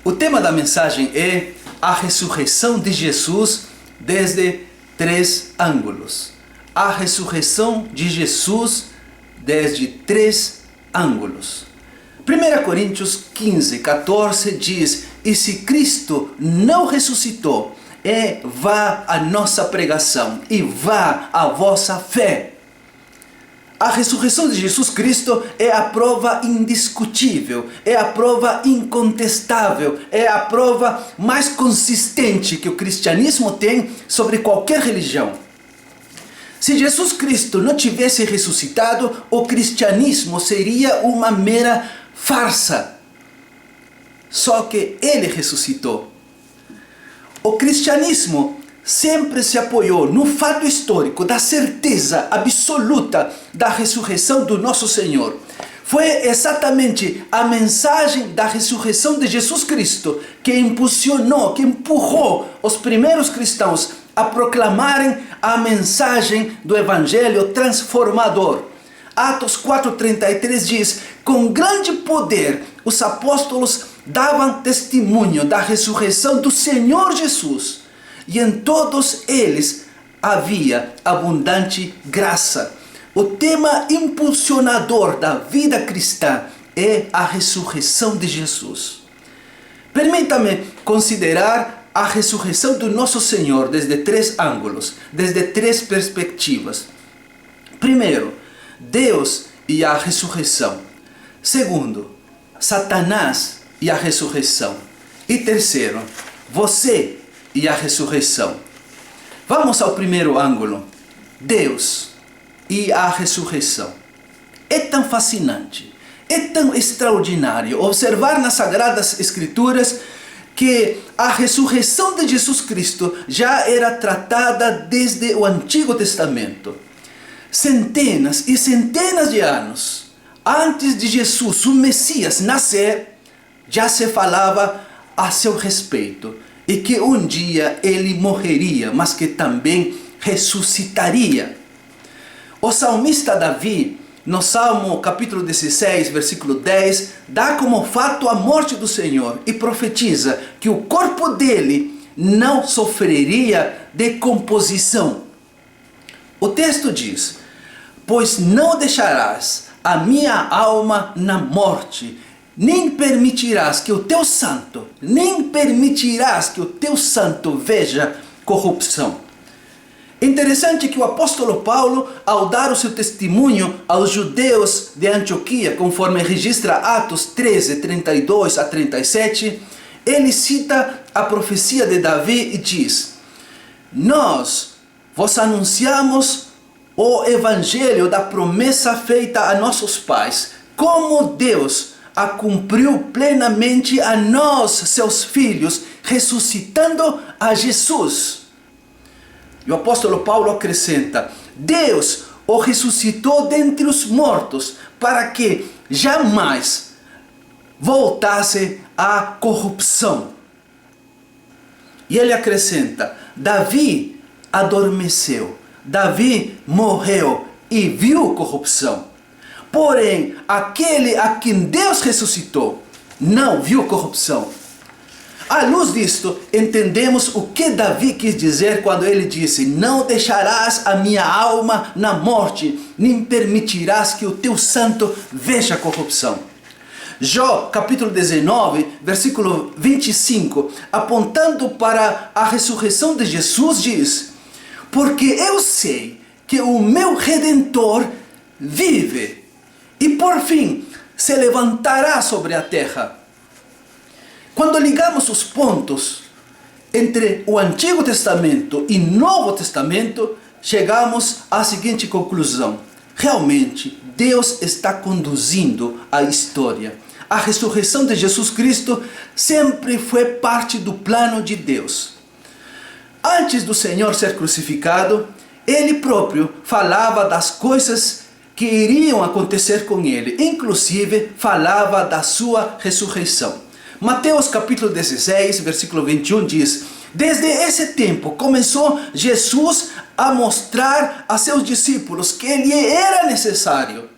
O tema da mensagem é a ressurreição de Jesus desde 3 ângulos. A ressurreição de Jesus desde 3 ângulos. 1 Coríntios 15, 14 diz: e se Cristo não ressuscitou, é vã a nossa pregação e vã a vossa fé. A ressurreição de Jesus Cristo é a prova indiscutível, é a prova incontestável, é a prova mais consistente que o cristianismo tem sobre qualquer religião. Se Jesus Cristo não tivesse ressuscitado, o cristianismo seria uma mera farsa. Só que ele ressuscitou. O cristianismo sempre se apoiou no fato histórico da certeza absoluta da ressurreição do nosso Senhor. Foi exatamente a mensagem da ressurreição de Jesus Cristo que impulsionou, que empurrou os primeiros cristãos a proclamarem a mensagem do Evangelho transformador. Atos 4,33 diz: com grande poder os apóstolos davam testemunho da ressurreição do Senhor Jesus. E em todos eles havia abundante graça. O tema impulsionador da vida cristã é a ressurreição de Jesus. Permita-me considerar a ressurreição do nosso Senhor desde 3 ângulos, desde 3 perspectivas. Primeiro, Deus e a ressurreição. Segundo, Satanás e a ressurreição. E terceiro, você e a ressurreição. Vamos ao primeiro ângulo, Deus e a ressurreição. É tão fascinante, é tão extraordinário observar nas Sagradas Escrituras que a ressurreição de Jesus Cristo já era tratada desde o Antigo Testamento. Centenas e centenas de anos antes de Jesus, o Messias, nascer, já se falava a seu respeito. E que um dia ele morreria, mas que também ressuscitaria. O salmista Davi, no Salmo capítulo 16, versículo 10, dá como fato a morte do Senhor e profetiza que o corpo dele não sofreria decomposição. O texto diz: pois não deixarás a minha alma na morte, nem permitirás que o teu santo veja corrupção. Interessante que o apóstolo Paulo, ao dar o seu testemunho aos judeus de Antioquia, conforme registra Atos 13, 32 a 37, ele cita a profecia de Davi e diz: nós vos anunciamos o evangelho da promessa feita a nossos pais, como Deus a cumpriu plenamente a nós, seus filhos, ressuscitando a Jesus. E o apóstolo Paulo acrescenta: Deus o ressuscitou dentre os mortos, para que jamais voltasse à corrupção. E ele acrescenta: Davi adormeceu, Davi morreu e viu corrupção. Porém, aquele a quem Deus ressuscitou não viu corrupção. À luz disto, entendemos o que Davi quis dizer quando ele disse: não deixarás a minha alma na morte, nem permitirás que o teu santo veja corrupção. Jó, capítulo 19, versículo 25, apontando para a ressurreição de Jesus, diz: porque eu sei que o meu Redentor vive, e por fim se levantará sobre a terra. Quando ligamos os pontos entre o Antigo Testamento e Novo Testamento, chegamos à seguinte conclusão: realmente Deus está conduzindo a história. A ressurreição de Jesus Cristo sempre foi parte do plano de Deus. Antes do Senhor ser crucificado, Ele próprio falava das coisas que iriam acontecer com Ele. Inclusive, falava da sua ressurreição. Mateus capítulo 16, versículo 21 diz: desde esse tempo começou Jesus a mostrar a seus discípulos que Ele era necessário.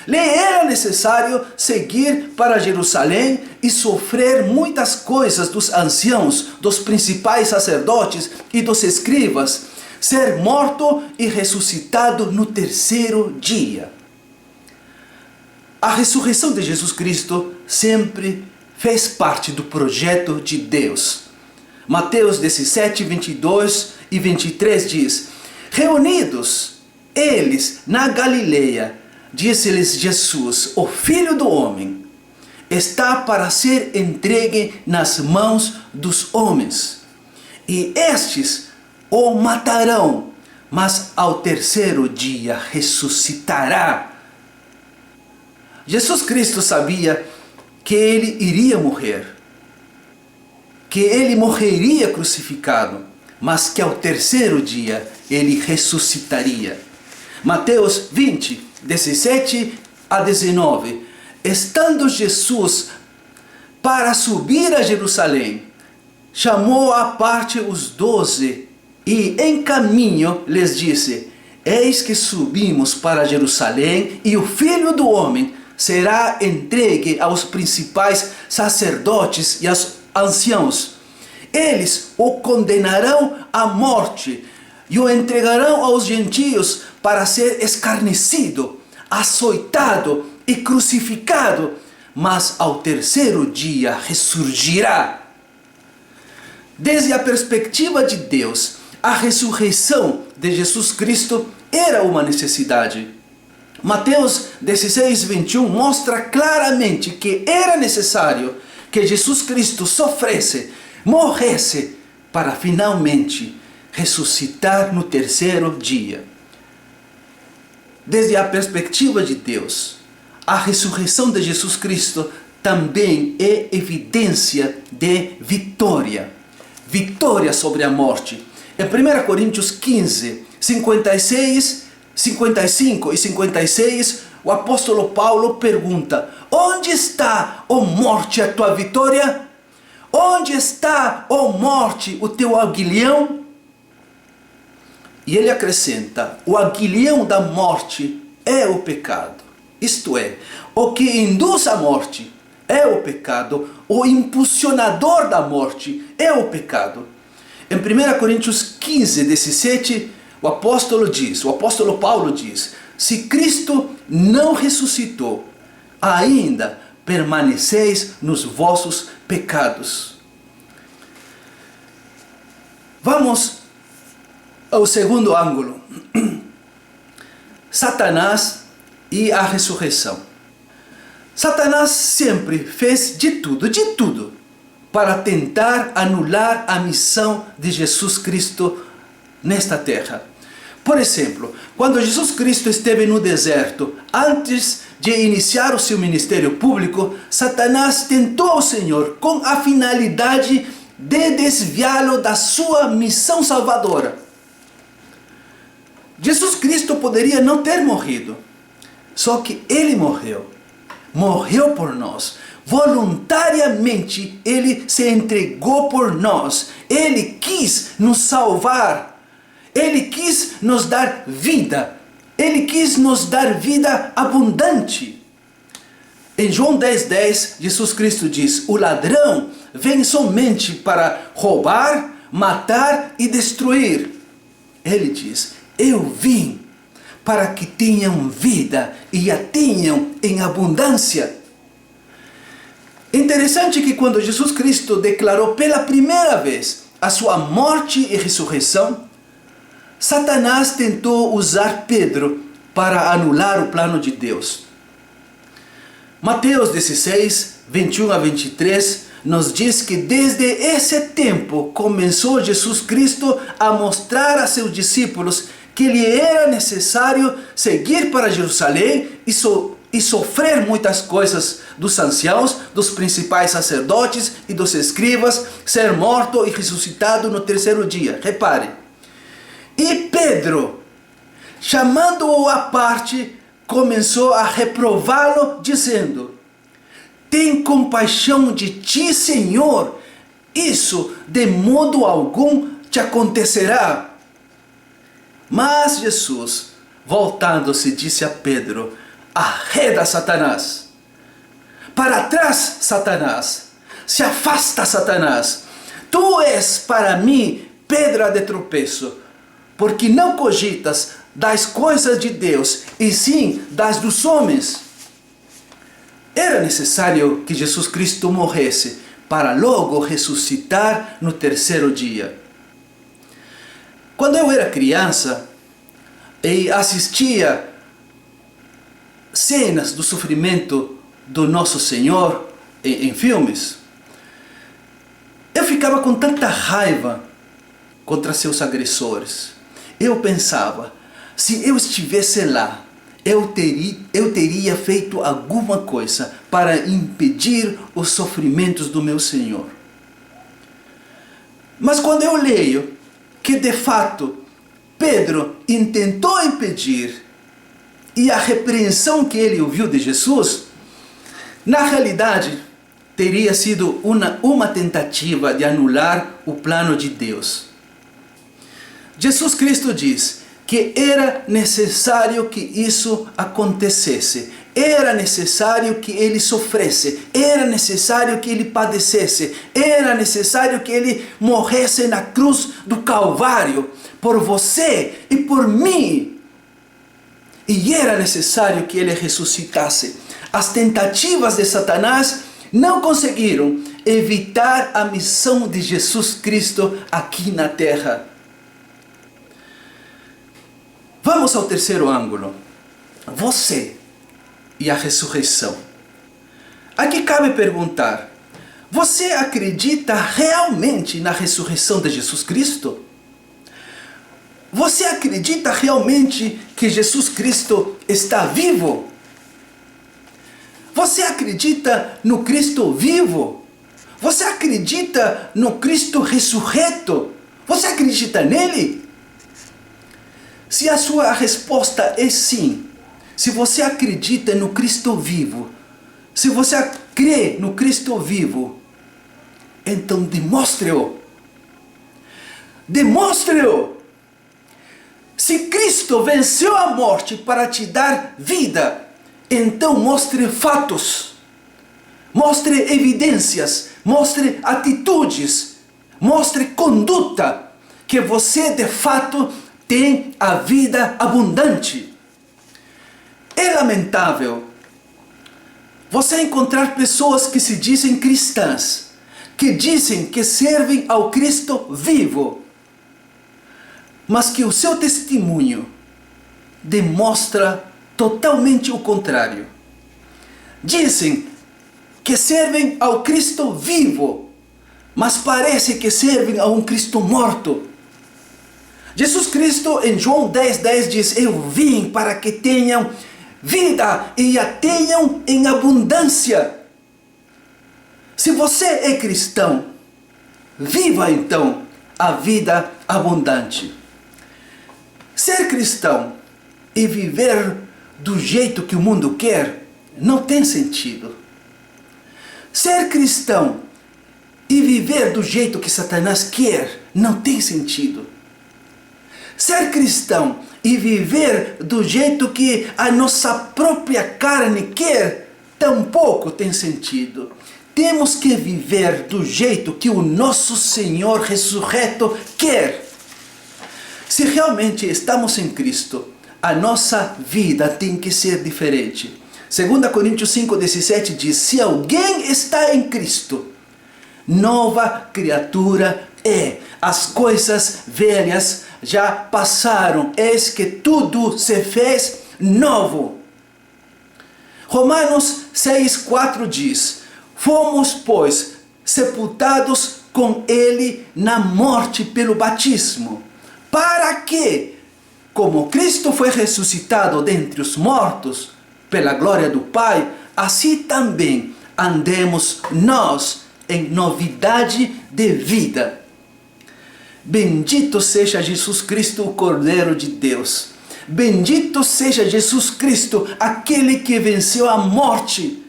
lhe era necessário seguir para Jerusalém e sofrer muitas coisas dos anciãos, dos principais sacerdotes e dos escribas, ser morto e ressuscitado no terceiro dia. A ressurreição de Jesus Cristo sempre fez parte do projeto de Deus. Mateus 17, 22 e 23 diz: reunidos eles na Galileia, disse-lhes Jesus: o Filho do Homem está para ser entregue nas mãos dos homens, e estes o matarão, mas ao terceiro dia ressuscitará. Jesus Cristo sabia que ele iria morrer, que ele morreria crucificado, mas que ao terceiro dia ele ressuscitaria. Mateus 20, 17 a 19. Estando Jesus para subir a Jerusalém, chamou à parte os 12 e em caminho lhes disse: eis que subimos para Jerusalém, e o Filho do Homem será entregue aos principais sacerdotes e aos anciãos. Eles o condenarão à morte e o entregarão aos gentios para ser escarnecido, açoitado e crucificado, mas ao terceiro dia ressurgirá. Desde a perspectiva de Deus, a ressurreição de Jesus Cristo era uma necessidade. Mateus 16, 21 mostra claramente que era necessário que Jesus Cristo sofresse, morresse, para finalmente ressuscitar no terceiro dia. Desde a perspectiva de Deus, a ressurreição de Jesus Cristo também é evidência de vitória. Vitória sobre a morte. Em 1 Coríntios 15, 55 e 56, o apóstolo Paulo pergunta: onde está, ó morte, a tua vitória? Onde está, ó morte, o teu aguilhão? E ele acrescenta: o aguilhão da morte é o pecado. Isto é, o que induz à morte é o pecado. O impulsionador da morte é o pecado. Em 1 Coríntios 15, 17, o apóstolo Paulo diz: se Cristo não ressuscitou, ainda permaneceis nos vossos pecados. Vamos ao segundo ângulo: Satanás e a ressurreição. Satanás sempre fez de tudo, para tentar anular a missão de Jesus Cristo nesta terra. Por exemplo, quando Jesus Cristo esteve no deserto, antes de iniciar o seu ministério público, Satanás tentou o Senhor com a finalidade de desviá-lo da sua missão salvadora. Jesus Cristo poderia não ter morrido, só que ele morreu por nós. Voluntariamente ele se entregou por nós. Ele quis nos salvar. Ele quis nos dar vida. Ele quis nos dar vida abundante. Em João 10:10, Jesus Cristo diz: o ladrão vem somente para roubar, matar e destruir. Ele diz: eu vim para que tenham vida e a tenham em abundância. Interessante que quando Jesus Cristo declarou pela primeira vez a sua morte e ressurreição, Satanás tentou usar Pedro para anular o plano de Deus. Mateus 16, 21 a 23 nos diz que desde esse tempo começou Jesus Cristo a mostrar a seus discípulos que lhe era necessário seguir para Jerusalém e sofrer muitas coisas dos anciãos, dos principais sacerdotes e dos escribas, ser morto e ressuscitado no terceiro dia. Repare. E Pedro, chamando-o à parte, começou a reprová-lo, dizendo: tem compaixão de ti, Senhor, isso de modo algum te acontecerá. Mas Jesus, voltando-se, disse a Pedro: arreda Satanás. Para trás, Satanás. Se afasta, Satanás. Tu és para mim pedra de tropeço, porque não cogitas das coisas de Deus, e sim das dos homens. Era necessário que Jesus Cristo morresse, para logo ressuscitar no terceiro dia. Quando eu era criança e assistia cenas do sofrimento do nosso Senhor em filmes, eu ficava com tanta raiva contra seus agressores. Eu pensava, se eu estivesse lá, eu teria feito alguma coisa para impedir os sofrimentos do meu Senhor. Mas quando eu leio que de fato Pedro intentou impedir e a repreensão que ele ouviu de Jesus, na realidade teria sido uma tentativa de anular o plano de Deus. Jesus Cristo diz que era necessário que isso acontecesse. Era necessário que ele sofresse. Era necessário que ele padecesse. Era necessário que ele morresse na cruz do Calvário por você e por mim. E era necessário que ele ressuscitasse. As tentativas de Satanás não conseguiram evitar a missão de Jesus Cristo aqui na terra. Vamos ao terceiro ângulo. Você e a ressurreição. Aqui cabe perguntar: você acredita realmente na ressurreição de Jesus Cristo? Você acredita realmente que Jesus Cristo está vivo? Você acredita no Cristo vivo? Você acredita no Cristo ressurreto? Você acredita nele? Se a sua resposta é sim, se você acredita no Cristo vivo, se você crê no Cristo vivo, então demonstre-o. Demonstre-o. Se Cristo venceu a morte para te dar vida, então mostre fatos, mostre evidências, mostre atitudes, mostre conduta, que você de fato tem a vida abundante. É lamentável você encontrar pessoas que se dizem cristãs, que dizem que servem ao Cristo vivo, mas que o seu testemunho demonstra totalmente o contrário. Dizem que servem ao Cristo vivo, mas parece que servem a um Cristo morto. Jesus Cristo em João 10:10 diz: eu vim para que tenham vida e a tenham em abundância. Se você é cristão, viva então a vida abundante. Ser cristão e viver do jeito que o mundo quer não tem sentido. Ser cristão e viver do jeito que Satanás quer não tem sentido. Ser cristão e viver do jeito que a nossa própria carne quer tampouco tem sentido. Temos que viver do jeito que o nosso Senhor ressurreto quer. Se realmente estamos em Cristo, a nossa vida tem que ser diferente. 2 Coríntios 5:17 diz: se alguém está em Cristo, nova criatura é. As coisas velhas já passaram, eis que tudo se fez novo. Romanos 6:4 diz: fomos, pois, sepultados com ele na morte pelo batismo, para que, como Cristo foi ressuscitado dentre os mortos, pela glória do Pai, assim também andemos nós em novidade de vida. Bendito seja Jesus Cristo, o Cordeiro de Deus. Bendito seja Jesus Cristo, aquele que venceu a morte.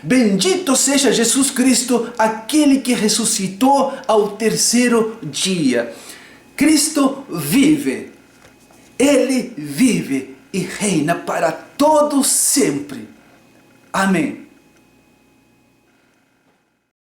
Bendito seja Jesus Cristo, aquele que ressuscitou ao terceiro dia. Cristo vive. Ele vive e reina para todo sempre. Amém.